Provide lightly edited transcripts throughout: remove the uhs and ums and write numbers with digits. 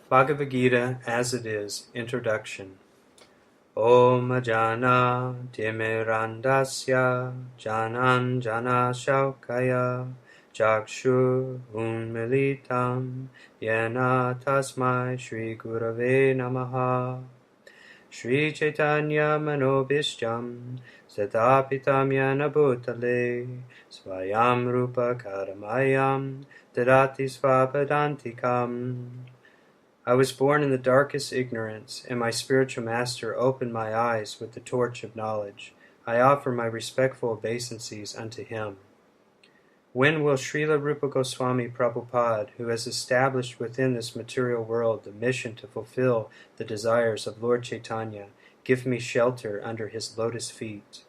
Bhagavad Gita as it is, Introduction. Om Ajana Timirandasya Janan Jana Shaukaya Chakshur Unmilitam Yena Tasmai Shri Gurave Namaha Shri Chaitanya Manobishjam Satapitam Yana Bhutale Svayam Rupa Karamayam Dadati Svapadantikam. I was born in the darkest ignorance, and my spiritual master opened my eyes with the torch of knowledge. I offer my respectful obeisances unto him. When will Srila Rupa Goswami Prabhupada, who has established within this material world the mission to fulfill the desires of Lord Chaitanya, give me shelter under his lotus feet?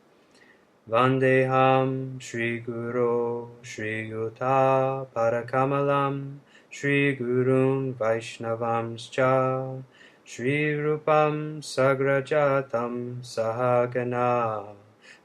Vandeham Shri Guru Shri Yuta Parakamalam Shri Gurun Vaishnavamscha Shri Rupam Sagrajatam Sahagana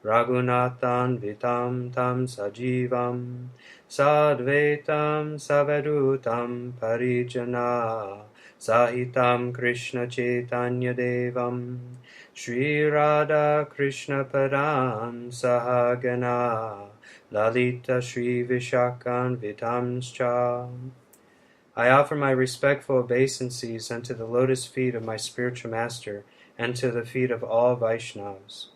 Raghunathan Vitam Tam Sajivam Sadvaitam Savadutam Parijana Sahitam Krishna Chaitanya Devam Shri Radha Krishna Padan Sahagana Lalita Shri Vishakan Vitamscha. I offer my respectful obeisances unto the lotus feet of my spiritual master and to the feet of all Vaishnavas.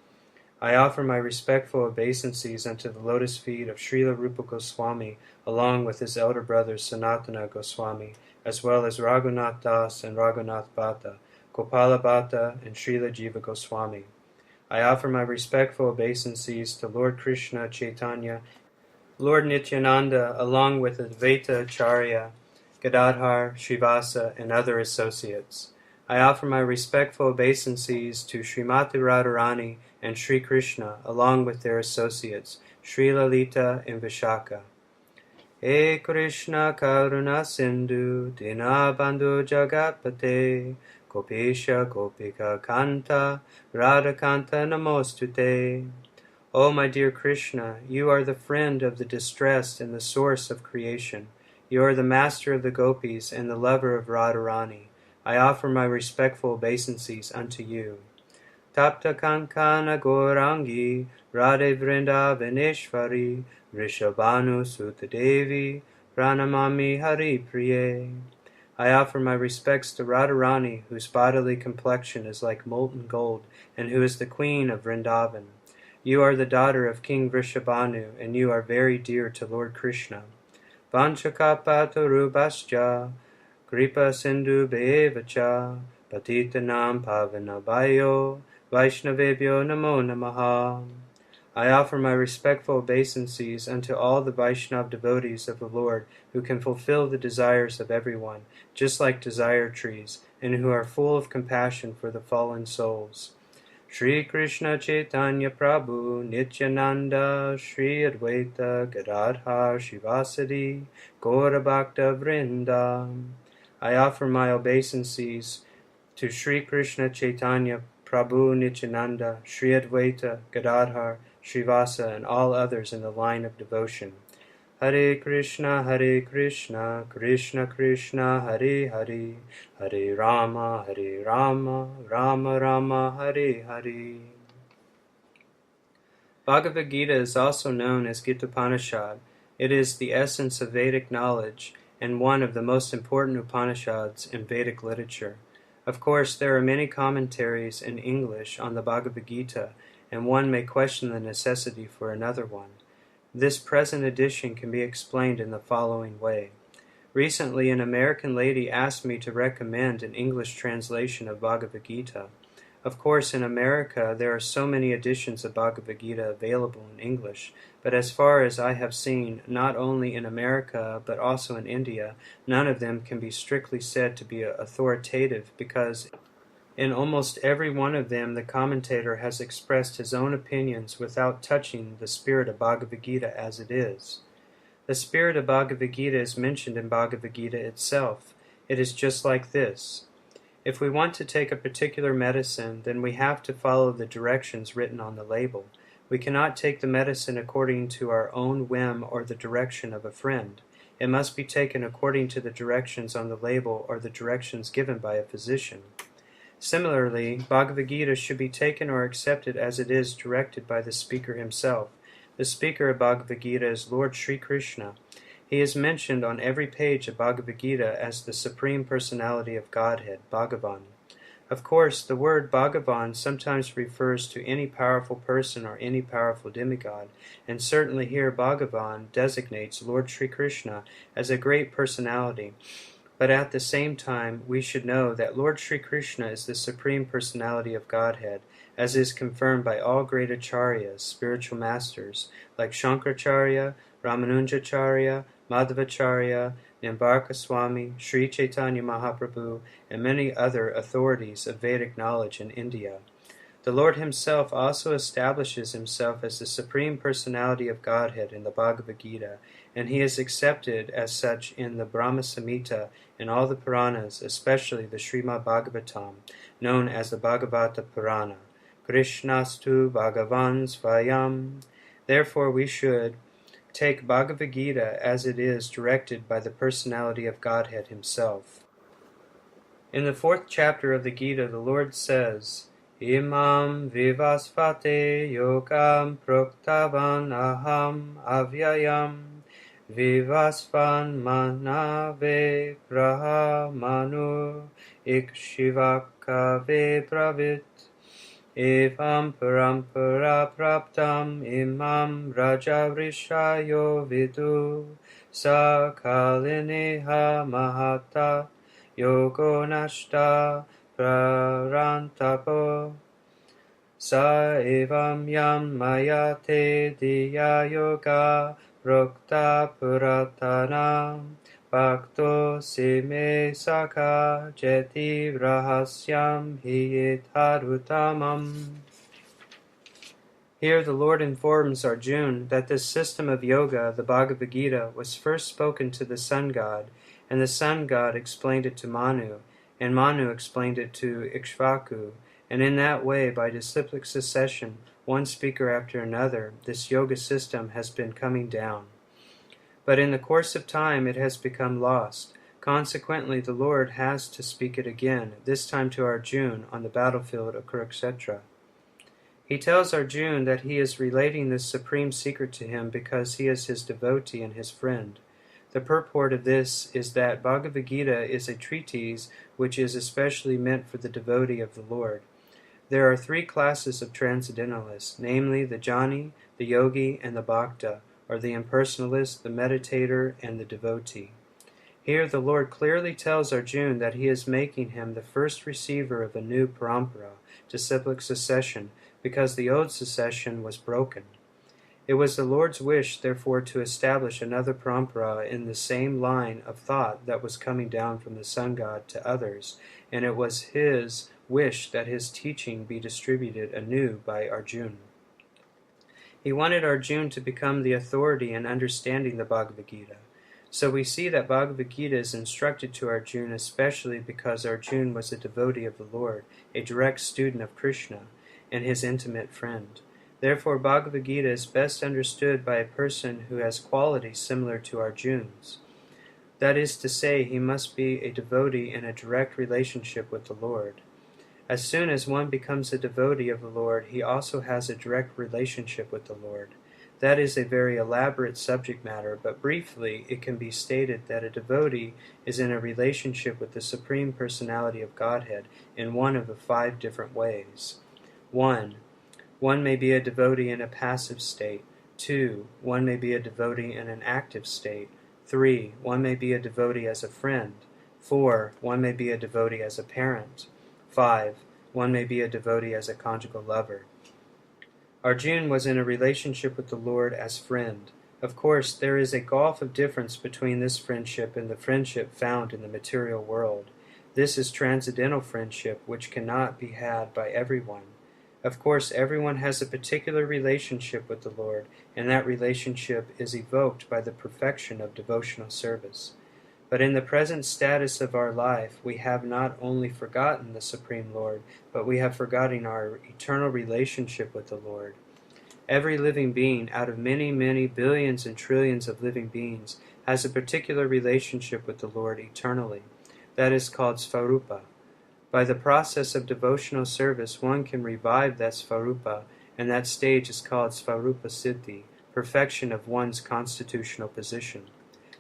I offer my respectful obeisances unto the lotus feet of Srila Rupa Goswami along with his elder brothers Sanatana Goswami, as well as Raghunath Das and Raghunath Bhatta, Gopala Bhatta, and Srila Jiva Goswami. I offer my respectful obeisances to Lord Krishna Chaitanya, Lord Nityananda, along with Advaita Acharya, Gadadhar, Srivasa, and other associates. I offer my respectful obeisances to Srimati Radharani and Sri Krishna, along with their associates, Sri Lalita and Vishaka. He Krishna Karuna Sindhu Dinabandhu Jagatpate Gopisha Gopika Kanta Radhakanta Namostute. O my dear Krishna, you are the friend of the distressed and the source of creation. You are the master of the gopis and the lover of Radharani. I offer my respectful obeisances unto you. Tapta Kankana Gaurangi Radhe Vrindavaneshvari Rishabhanu Sutadevi Pranamami Hari Priye. I offer my respects to Radharani, whose bodily complexion is like molten gold, and who is the queen of Vrindavan. You are the daughter of King Vrishabhanu, and you are very dear to Lord Krishna. Vanchakapatarubhascha Kripa Sindhu Bevacha Patitanam Pavanabhayo Vaishnavebhyo Namo Namaha. I offer my respectful obeisances unto all the Vaishnav devotees of the Lord who can fulfill the desires of everyone, just like desire trees, and who are full of compassion for the fallen souls. Shri Krishna Chaitanya Prabhu Nityananda Shri Advaita Gadadhar Shivasadi Gaura Bhakta Vrinda. I offer my obeisances to Shri Krishna Chaitanya Prabhu Nityananda Shri Advaita Gadadhar Srivasa and all others in the line of devotion. Hare Krishna, Krishna Krishna, Hare Hare, Hare Rama, Rama Rama, Hare Hare. Bhagavad Gita is also known as Gita-upanishad. It is the essence of Vedic knowledge and one of the most important Upanishads in Vedic literature. Of course, there are many commentaries in English on the Bhagavad Gita, and one may question the necessity for another one. This present edition can be explained in the following way. Recently, an American lady asked me to recommend an English translation of Bhagavad Gita. Of course, in America, there are so many editions of Bhagavad Gita available in English, but as far as I have seen, not only in America, but also in India, none of them can be strictly said to be authoritative because in almost every one of them, the commentator has expressed his own opinions without touching the spirit of Bhagavad Gita as it is. The spirit of Bhagavad Gita is mentioned in Bhagavad Gita itself. It is just like this. If we want to take a particular medicine, then we have to follow the directions written on the label. We cannot take the medicine according to our own whim or the direction of a friend. It must be taken according to the directions on the label or the directions given by a physician. Similarly, Bhagavad Gita should be taken or accepted as it is directed by the speaker himself. The speaker of Bhagavad Gita is Lord Sri Krishna. He is mentioned on every page of Bhagavad Gita as the Supreme Personality of Godhead, Bhagavan. Of course, the word Bhagavan sometimes refers to any powerful person or any powerful demigod, and certainly here Bhagavan designates Lord Sri Krishna as a great personality. But at the same time, we should know that Lord Sri Krishna is the Supreme Personality of Godhead, as is confirmed by all great acharyas, spiritual masters, like Shankaracharya, Ramanujacharya, Madhvacharya, Nimbarka Swami, Sri Chaitanya Mahaprabhu, and many other authorities of Vedic knowledge in India. The Lord himself also establishes himself as the Supreme Personality of Godhead in the Bhagavad Gita, and he is accepted as such in the Brahma Samhita and all the Puranas, especially the Srimad Bhagavatam, known as the Bhagavata Purana. Krishnastu Bhagavan Svayam. Therefore we should take Bhagavad Gita as it is directed by the personality of Godhead himself. In the 4th chapter of the Gita, the Lord says, Imam vivasvate yogam proktavan aham avyayam vivasvan manave brahmanu ikshivakave pravit evam parampara praptam imam raja rishayo vidu sakalineha mahata yogo nashta prarantapo sa evam yam mayate diya yoga rokta puratanam bhakto sime saka jeti rahasyam hiyetarutamam. Here the Lord informs Arjuna that this system of yoga, the Bhagavad Gita, was first spoken to the sun god, and the sun god explained it to Manu, and Manu explained it to Ikshvaku, and in that way, by disciplic succession, one speaker after another, this yoga system has been coming down. But in the course of time it has become lost. Consequently, the Lord has to speak it again, this time to Arjuna on the battlefield of Kurukshetra. He tells Arjuna that he is relating this supreme secret to him because he is his devotee and his friend. The purport of this is that Bhagavad Gita is a treatise which is especially meant for the devotee of the Lord. There are 3 classes of transcendentalists, namely the jnani, the yogi, and the bhakta, or the impersonalist, the meditator, and the devotee. Here the Lord clearly tells Arjuna that he is making him the first receiver of a new parampara, disciplic succession, because the old succession was broken. It was the Lord's wish, therefore, to establish another parampara in the same line of thought that was coming down from the sun god to others, and it was his wish that his teaching be distributed anew by Arjuna. He wanted Arjuna to become the authority in understanding the Bhagavad Gita. So we see that Bhagavad Gita is instructed to Arjuna especially because Arjuna was a devotee of the Lord, a direct student of Krishna, and his intimate friend. Therefore, Bhagavad Gita is best understood by a person who has qualities similar to Arjuna's. That is to say, he must be a devotee in a direct relationship with the Lord. As soon as one becomes a devotee of the Lord, he also has a direct relationship with the Lord. That is a very elaborate subject matter, but briefly it can be stated that a devotee is in a relationship with the Supreme Personality of Godhead in one of the 5 different ways. 1. One may be a devotee in a passive state. 2. One may be a devotee in an active state. 3. One may be a devotee as a friend. 4. One may be a devotee as a parent. 5. One may be a devotee as a conjugal lover. Arjuna was in a relationship with the Lord as friend. Of course, there is a gulf of difference between this friendship and the friendship found in the material world. This is transcendental friendship, which cannot be had by everyone. Of course, everyone has a particular relationship with the Lord, and that relationship is evoked by the perfection of devotional service. But in the present status of our life, we have not only forgotten the Supreme Lord, but we have forgotten our eternal relationship with the Lord. Every living being, out of many, many billions and trillions of living beings, has a particular relationship with the Lord eternally. That is called Svarupa. By the process of devotional service, one can revive that Svarupa, and that stage is called Svarupa Siddhi, perfection of one's constitutional position.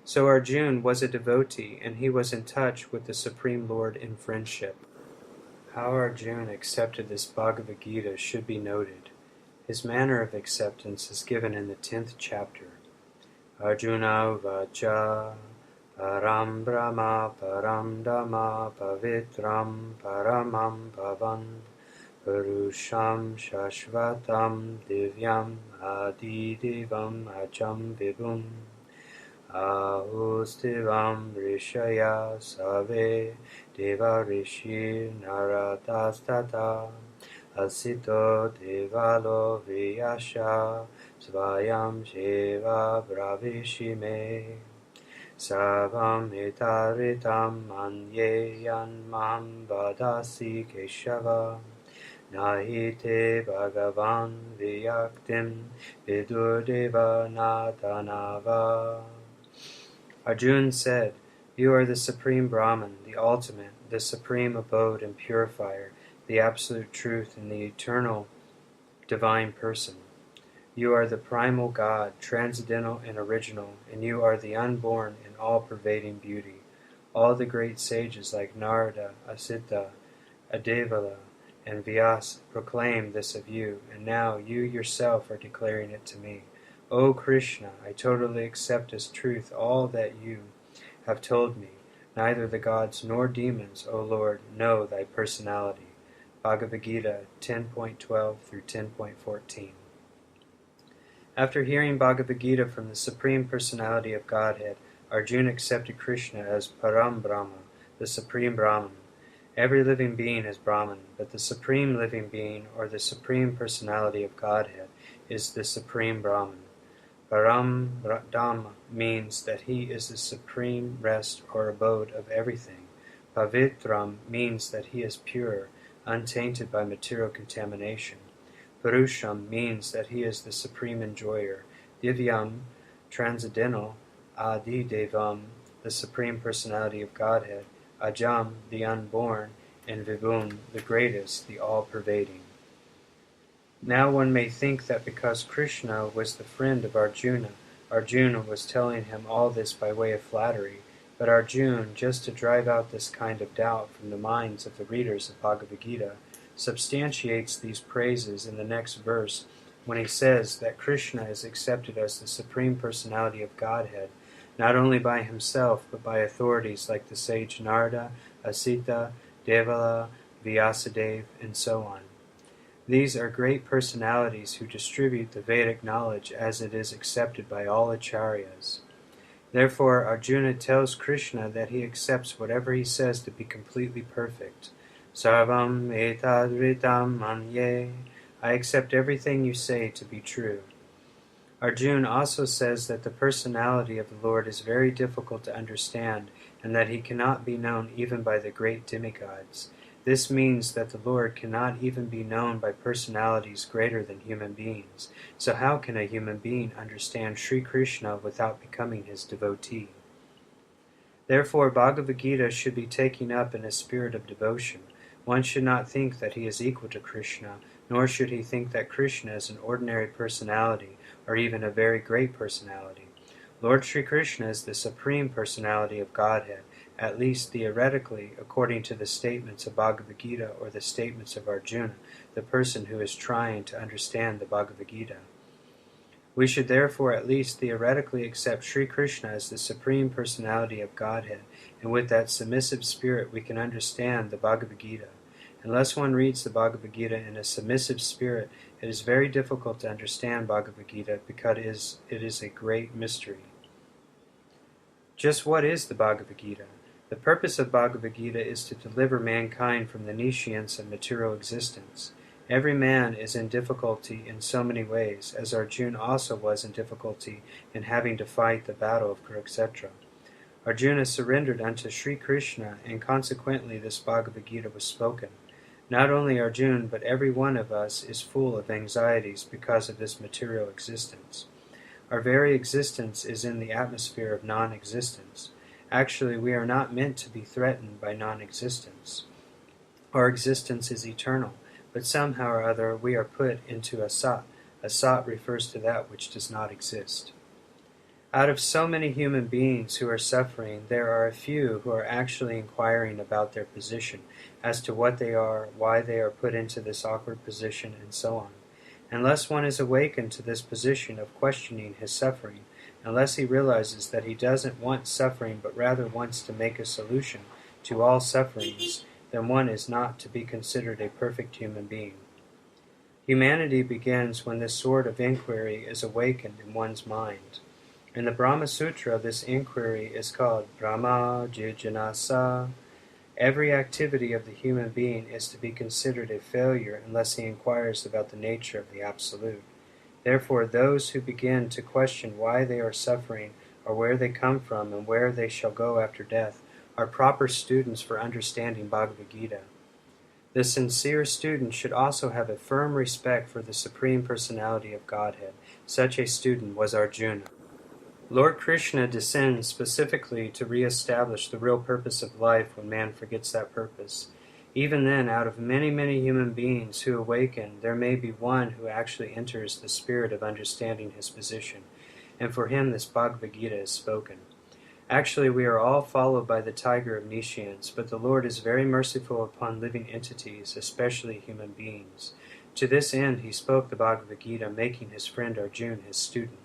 So Arjuna was a devotee, and he was in touch with the Supreme Lord in friendship. How Arjuna accepted this Bhagavad Gita should be noted. His manner of acceptance is given in the 10th chapter. Arjuna Vacha Param Brahma Param Dhamma Pavitram Paramam Pavan Purusham Shashvatam Divyam Adidevam Ajam Vibhum Ahustivam Rishaya Save Deva Rishi Naratastata Asito Devalo Vyasha Svayam Shiva Bravishime Savam Hitaritam Manyeyan Mam Vadasi Keshava Nahite Bhagavan Vyaktim Vidurdeva Nadanava. Arjuna said, "You are the Supreme Brahman, the ultimate, the supreme abode and purifier, the absolute truth and the eternal divine person. You are the primal God, transcendental and original, and you are the unborn and all-pervading beauty. All the great sages like Narada, Asita, Adevala, and Vyasa proclaim this of you, and now you yourself are declaring it to me. O Krishna, I totally accept as truth all that you have told me. Neither the gods nor demons, O Lord, know thy personality." Bhagavad Gita 10.12 through 10.14. After hearing Bhagavad Gita from the Supreme Personality of Godhead, Arjuna accepted Krishna as Param Brahma, the Supreme Brahman. Every living being is Brahman, but the Supreme Living Being, or the Supreme Personality of Godhead, is the Supreme Brahman. Param Dhamma means that he is the supreme rest or abode of everything. Pavitram means that he is pure, untainted by material contamination. Purusham means that he is the supreme enjoyer. Divyam, transcendental. Adi Devam, the Supreme Personality of Godhead. Ajam, the unborn. And Vibhum, the greatest, the all-pervading. Now one may think that because Krishna was the friend of Arjuna, Arjuna was telling him all this by way of flattery, but Arjuna, just to drive out this kind of doubt from the minds of the readers of Bhagavad Gita, substantiates these praises in the next verse when he says that Krishna is accepted as the Supreme Personality of Godhead, not only by himself, but by authorities like the sage Narada, Asita, Devala, Vyasadeva, and so on. These are great personalities who distribute the Vedic knowledge as it is accepted by all acharyas. Therefore, Arjuna tells Krishna that he accepts whatever he says to be completely perfect. Sarvam etadritam manye. I accept everything you say to be true. Arjuna also says that the personality of the Lord is very difficult to understand, and that he cannot be known even by the great demigods. This means that the Lord cannot even be known by personalities greater than human beings. So how can a human being understand Sri Krishna without becoming his devotee? Therefore, Bhagavad Gita should be taken up in a spirit of devotion. One should not think that he is equal to Krishna, nor should he think that Krishna is an ordinary personality, or even a very great personality. Lord Sri Krishna is the Supreme Personality of Godhead, at least theoretically, according to the statements of Bhagavad Gita or the statements of Arjuna, the person who is trying to understand the Bhagavad Gita. We should therefore at least theoretically accept Sri Krishna as the Supreme Personality of Godhead, and with that submissive spirit we can understand the Bhagavad Gita. Unless one reads the Bhagavad Gita in a submissive spirit, it is very difficult to understand Bhagavad Gita because it is a great mystery. Just what is the Bhagavad Gita? The purpose of Bhagavad Gita is to deliver mankind from the nescience of material existence. Every man is in difficulty in so many ways, as Arjuna also was in difficulty in having to fight the battle of Kurukshetra. Arjuna surrendered unto Sri Krishna, and consequently this Bhagavad Gita was spoken. Not only Arjuna, but every one of us is full of anxieties because of this material existence. Our very existence is in the atmosphere of non-existence. Actually, we are not meant to be threatened by non-existence. Our existence is eternal, but somehow or other we are put into a sat. A sat refers to that which does not exist. Out of so many human beings who are suffering, there are a few who are actually inquiring about their position, as to what they are, why they are put into this awkward position, and so on. Unless one is awakened to this position of questioning his suffering, unless he realizes that he doesn't want suffering but rather wants to make a solution to all sufferings, then one is not to be considered a perfect human being. Humanity begins when this sort of inquiry is awakened in one's mind. In the Brahma Sutra, this inquiry is called Brahma Jijanasa. Every activity of the human being is to be considered a failure unless he inquires about the nature of the Absolute. Therefore, those who begin to question why they are suffering, or where they come from, and where they shall go after death, are proper students for understanding Bhagavad Gita. The sincere student should also have a firm respect for the Supreme Personality of Godhead. Such a student was Arjuna. Lord Krishna descends specifically to re-establish the real purpose of life when man forgets that purpose. Even then, out of many, many human beings who awaken, there may be one who actually enters the spirit of understanding his position, and for him this Bhagavad Gita is spoken. Actually, we are all followed by the tiger of Nishians, but the Lord is very merciful upon living entities, especially human beings. To this end, he spoke the Bhagavad Gita, making his friend Arjuna his student.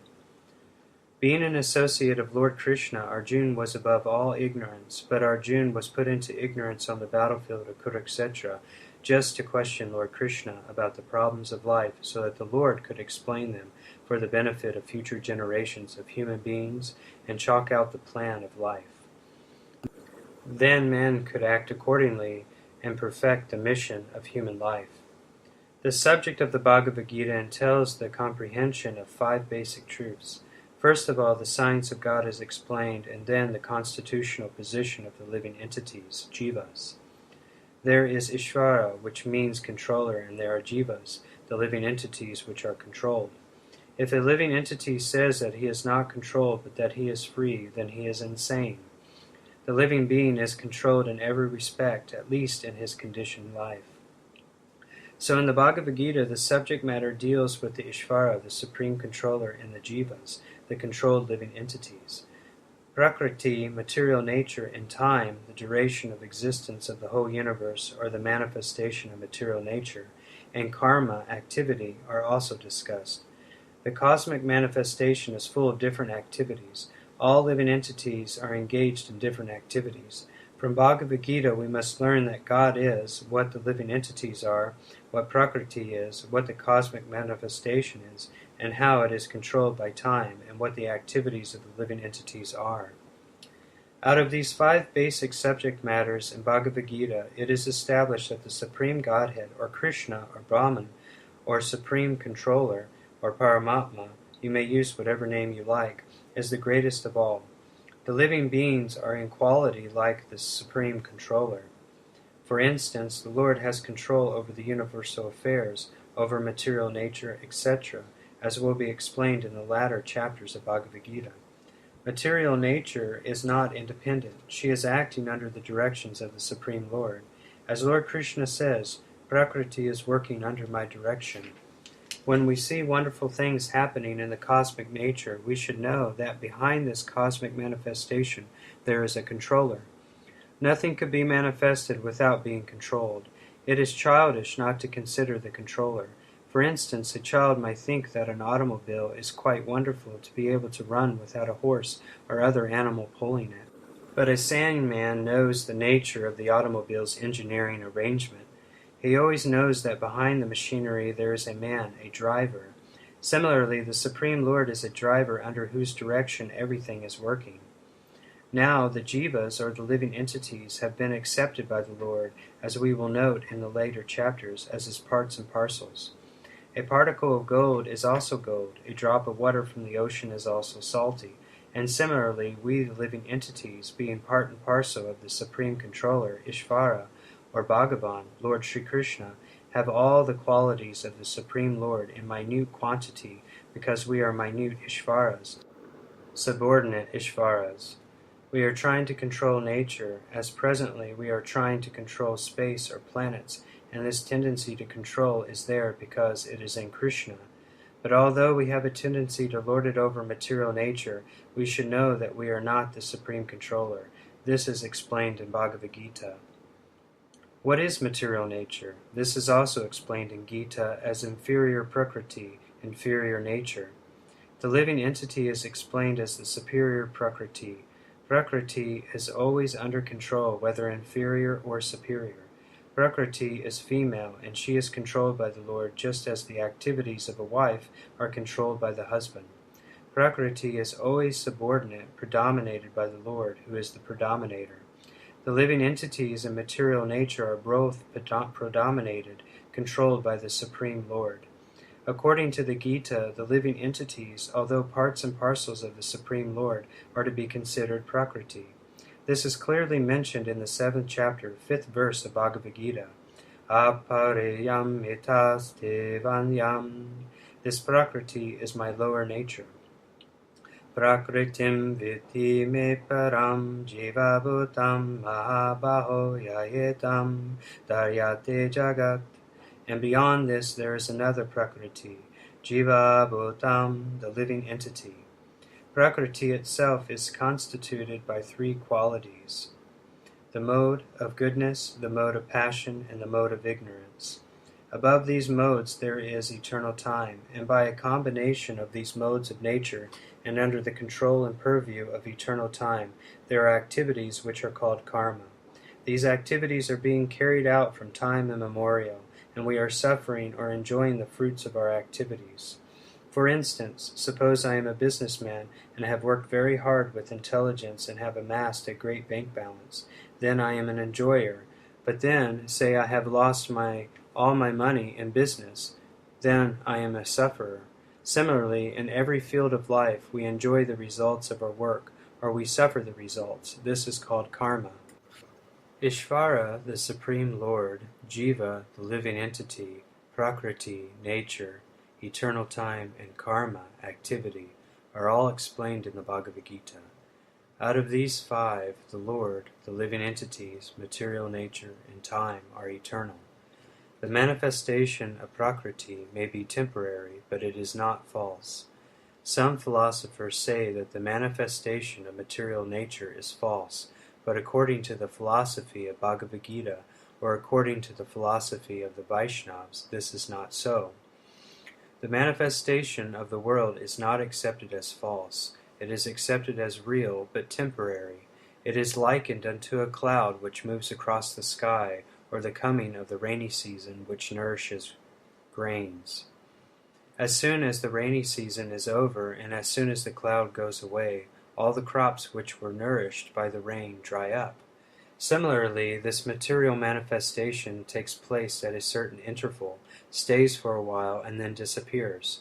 Being an associate of Lord Krishna, Arjuna was above all ignorance, but Arjuna was put into ignorance on the battlefield of Kurukshetra just to question Lord Krishna about the problems of life so that the Lord could explain them for the benefit of future generations of human beings and chalk out the plan of life. Then men could act accordingly and perfect the mission of human life. The subject of the Bhagavad Gita entails the comprehension of 5 basic truths. First of all, the science of God is explained, and then the constitutional position of the living entities, jivas. There is Ishvara, which means controller, and there are jivas, the living entities which are controlled. If a living entity says that he is not controlled but that he is free, then he is insane. The living being is controlled in every respect, at least in his conditioned life. So in the Bhagavad Gita, the subject matter deals with the Ishvara, the supreme controller, and the jivas, the controlled living entities. Prakriti, material nature, and time, the duration of existence of the whole universe, or the manifestation of material nature, and karma, activity, are also discussed. The cosmic manifestation is full of different activities. All living entities are engaged in different activities. From Bhagavad Gita, we must learn that God is, what the living entities are, what Prakriti is, what the cosmic manifestation is, and how it is controlled by time, and what the activities of the living entities are. Out of these 5 basic subject matters in Bhagavad Gita, it is established that the Supreme Godhead, or Krishna, or Brahman, or Supreme Controller, or Paramatma, you may use whatever name you like, is the greatest of all. The living beings are in quality like the Supreme Controller. For instance, the Lord has control over the universal affairs, over material nature, etc., as will be explained in the latter chapters of Bhagavad Gita. Material nature is not independent. She is acting under the directions of the Supreme Lord. As Lord Krishna says, Prakriti is working under my direction. When we see wonderful things happening in the cosmic nature, we should know that behind this cosmic manifestation there is a controller. Nothing could be manifested without being controlled. It is childish not to consider the controller. For instance, a child might think that an automobile is quite wonderful to be able to run without a horse or other animal pulling it. But a sane man knows the nature of the automobile's engineering arrangement. He always knows that behind the machinery there is a man, a driver. Similarly, the Supreme Lord is a driver under whose direction everything is working. Now, the jivas, or the living entities, have been accepted by the Lord, as we will note in the later chapters, as his parts and parcels. A particle of gold is also gold, a drop of water from the ocean is also salty, and similarly, we, the living entities, being part and parcel of the Supreme Controller, Ishvara, or Bhagavan, Lord Sri Krishna, have all the qualities of the Supreme Lord in minute quantity, because we are minute Ishvaras, subordinate Ishvaras. We are trying to control nature, as presently we are trying to control space or planets, and this tendency to control is there because it is in Krishna. But although we have a tendency to lord it over material nature, we should know that we are not the supreme controller. This is explained in Bhagavad Gita. What is material nature? This is also explained in Gita as inferior prakriti, inferior nature. The living entity is explained as the superior prakriti. Prakriti is always under control, whether inferior or superior. Prakriti is female, and she is controlled by the Lord just as the activities of a wife are controlled by the husband. Prakriti is always subordinate, predominated by the Lord, who is the predominator. The living entities in material nature are both predominated, controlled by the Supreme Lord. According to the Gita, the living entities, although parts and parcels of the Supreme Lord, are to be considered Prakriti. This is clearly mentioned in the 7th chapter, 5th verse of Bhagavad Gita. Apareyam etas devanyam. This Prakriti is my lower nature. Prakritim viti me param jiva bhutam mahabaho yayetam daryate jagat. And beyond this there is another Prakriti, Jiva Bhutam, the living entity. Prakriti itself is constituted by 3 qualities: the mode of goodness, the mode of passion, and the mode of ignorance. Above these modes there is eternal time, and by a combination of these modes of nature and under the control and purview of eternal time, there are activities which are called karma. These activities are being carried out from time immemorial, and we are suffering or enjoying the fruits of our activities. For instance, suppose I am a businessman and have worked very hard with intelligence and have amassed a great bank balance. Then I am an enjoyer. But then, say I have lost all my money in business, then I am a sufferer. Similarly, in every field of life, we enjoy the results of our work, or we suffer the results. This is called karma. Ishvara, the Supreme Lord, Jiva, the living entity, Prakriti, nature, eternal time, and karma, activity, are all explained in the Bhagavad Gita. Out of these 5, the Lord, the living entities, material nature, and time are eternal. The manifestation of Prakriti may be temporary, but it is not false. Some philosophers say that the manifestation of material nature is false, but according to the philosophy of Bhagavad Gita, or according to the philosophy of the Vaishnavas, this is not so. The manifestation of the world is not accepted as false. It is accepted as real, but temporary. It is likened unto a cloud which moves across the sky, or the coming of the rainy season which nourishes grains. As soon as the rainy season is over, and as soon as the cloud goes away, all the crops which were nourished by the rain dry up. Similarly, this material manifestation takes place at a certain interval, stays for a while, and then disappears.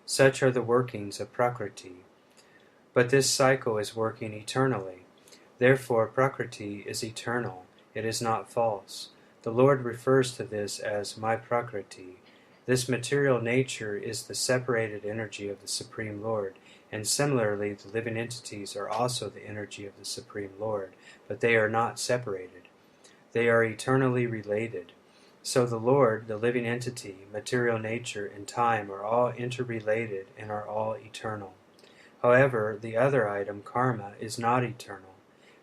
Such are the workings of Prakriti. But this cycle is working eternally. Therefore, Prakriti is eternal. It is not false. The Lord refers to this as my Prakriti. This material nature is the separated energy of the Supreme Lord, and similarly the living entities are also the energy of the Supreme Lord, but they are not separated. They are eternally related. So the Lord, the living entity, material nature, and time are all interrelated and are all eternal. However, the other item, karma, is not eternal.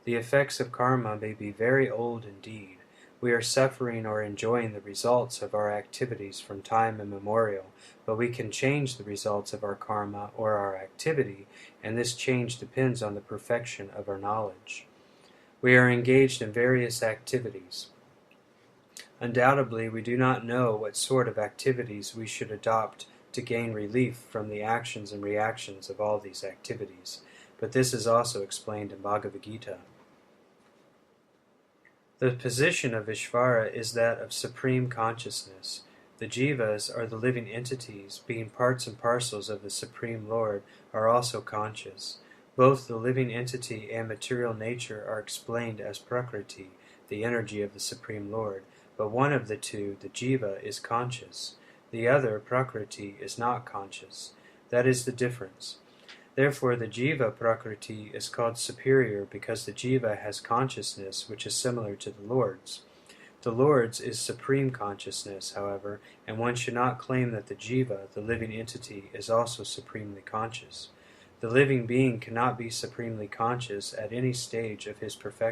The effects of karma may be very old indeed. We are suffering or enjoying the results of our activities from time immemorial, but we can change the results of our karma or our activity, and this change depends on the perfection of our knowledge. We are engaged in various activities. Undoubtedly, we do not know what sort of activities we should adopt to gain relief from the actions and reactions of all these activities, but this is also explained in Bhagavad Gita. The position of Ishvara is that of supreme consciousness. The jivas, or the living entities, being parts and parcels of the Supreme Lord, are also conscious. Both the living entity and material nature are explained as Prakriti, the energy of the Supreme Lord, but one of the two, the jiva, is conscious. The other, Prakriti, is not conscious. That is the difference. Therefore the jiva prakriti is called superior because the jiva has consciousness which is similar to the Lord's. The Lord's is supreme consciousness, however, and one should not claim that the jiva, the living entity, is also supremely conscious. The living being cannot be supremely conscious at any stage of his perfection.